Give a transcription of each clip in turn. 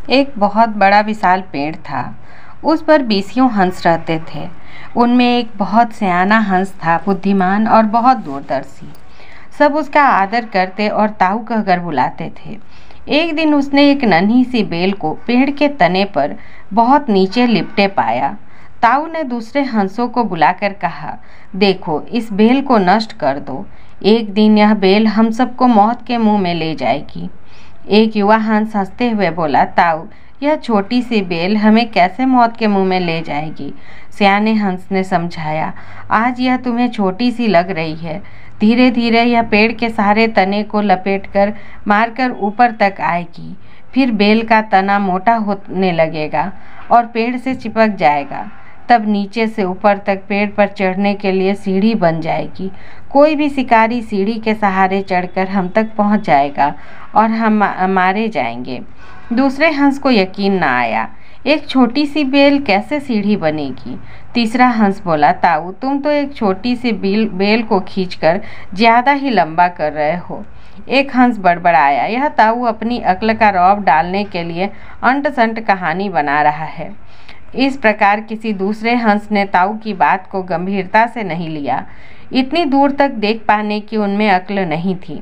एक बहुत बड़ा विशाल पेड़ था। उस पर 20 हंस रहते थे। उनमें एक बहुत सयाना हंस था, बुद्धिमान और बहुत दूरदर्शी। सब उसका आदर करते और ताऊ कहकर बुलाते थे। एक दिन उसने एक नन्ही सी बेल को पेड़ के तने पर बहुत नीचे लिपटे पाया। ताऊ ने दूसरे हंसों को बुलाकर कहा, देखो, इस बेल को नष्ट कर दो। एक दिन यह बेल हम सबको मौत के मुंह में ले जाएगी। एक युवा हंस हंसते हुए बोला, ताऊ, यह छोटी सी बेल हमें कैसे मौत के मुंह में ले जाएगी? सियाने हंस ने समझाया, आज यह तुम्हें छोटी सी लग रही है, धीरे धीरे यह पेड़ के सारे तने को लपेटकर मारकर ऊपर तक आएगी। फिर बेल का तना मोटा होने लगेगा और पेड़ से चिपक जाएगा। तब नीचे से ऊपर तक पेड़ पर चढ़ने के लिए सीढ़ी बन जाएगी। कोई भी शिकारी सीढ़ी के सहारे चढ़कर हम तक पहुंच जाएगा और हम मारे जाएंगे। दूसरे हंस को यकीन न आया। एक छोटी सी बेल कैसे सीढ़ी बनेगी? तीसरा हंस बोला, ताऊ, तुम तो एक छोटी सी बेल को खींचकर ज्यादा ही लंबा कर रहे हो। एक हंस बड़बड़ाया, यह ताऊ अपनी अक्ल का रौब डालने के लिए अंट संट कहानी बना रहा है। इस प्रकार किसी दूसरे हंस ने ताऊ की बात को गंभीरता से नहीं लिया। इतनी दूर तक देख पाने की उनमें अक्ल नहीं थी।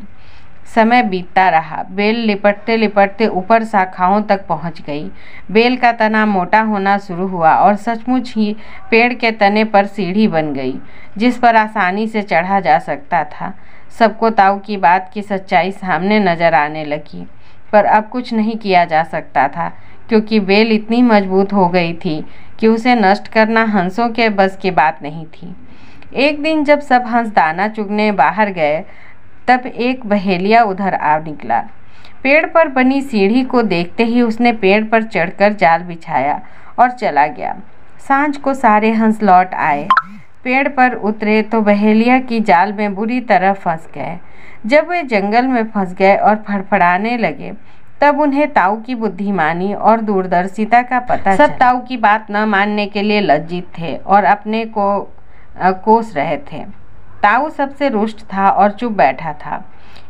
समय बीतता रहा। बेल लिपटते लिपटते ऊपर शाखाओं तक पहुंच गई। बेल का तना मोटा होना शुरू हुआ और सचमुच ही पेड़ के तने पर सीढ़ी बन गई, जिस पर आसानी से चढ़ा जा सकता था। सबको ताऊ की बात की सच्चाई सामने नजर आने लगी, पर अब कुछ नहीं किया जा सकता था, क्योंकि बेल इतनी मजबूत हो गई थी कि उसे नष्ट करना हंसों के बस की बात नहीं थी। एक दिन जब सब हंस दाना चुगने बाहर गए, तब एक बहेलिया उधर आ निकला। पेड़ पर बनी सीढ़ी को देखते ही उसने पेड़ पर चढ़कर जाल बिछाया और चला गया। सांझ को सारे हंस लौट आए। पेड़ पर उतरे तो बहेलिया की जाल में बुरी तरह फंस गए। जब वे जंगल में फंस गए और फड़फड़ाने लगे, तब उन्हें ताऊ की बुद्धिमानी और दूरदर्शिता का पता चला। सब ताऊ की बात न मानने के लिए लज्जित थे और अपने को कोस रहे थे। ताऊ सबसे रुष्ट था और चुप बैठा था।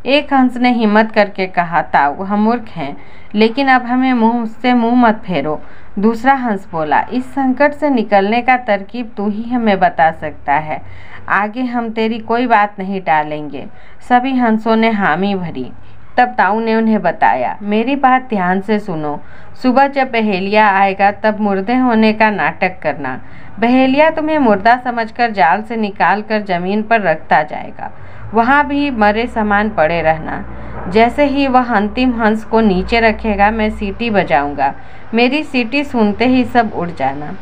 एक हंस ने हिम्मत करके कहा, ताऊ, हम मूर्ख हैं, लेकिन अब हमें मुंह मत फेरो। दूसरा हंस बोला, इस संकट से निकलने का तरकीब तू ही हमें बता सकता है। आगे हम तेरी कोई बात नहीं टालेंगे। सभी हंसों ने हामी भरी। तब ताऊ ने उन्हें बताया, मेरी बात ध्यान से सुनो। सुबह जब बहेलिया आएगा तब मुर्दे होने का नाटक करना। बहेलिया तुम्हें मुर्दा समझकर जाल से निकाल कर जमीन पर रखता जाएगा। वहाँ भी मरे समान पड़े रहना। जैसे ही वह अंतिम हंस को नीचे रखेगा, मैं सीटी बजाऊंगा। मेरी सीटी सुनते ही सब उड़ जाना।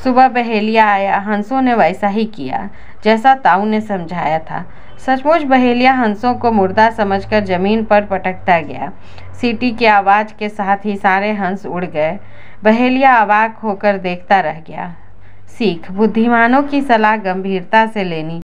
सुबह बहेलिया आया। हंसों ने वैसा ही किया जैसा ताऊ ने समझाया था। सचमुच बहेलिया हंसों को मुर्दा समझकर जमीन पर पटकता गया। सीटी की आवाज़ के साथ ही सारे हंस उड़ गए। बहेलिया अवाक होकर देखता रह गया। सीख: बुद्धिमानों की सलाह गंभीरता से लेनी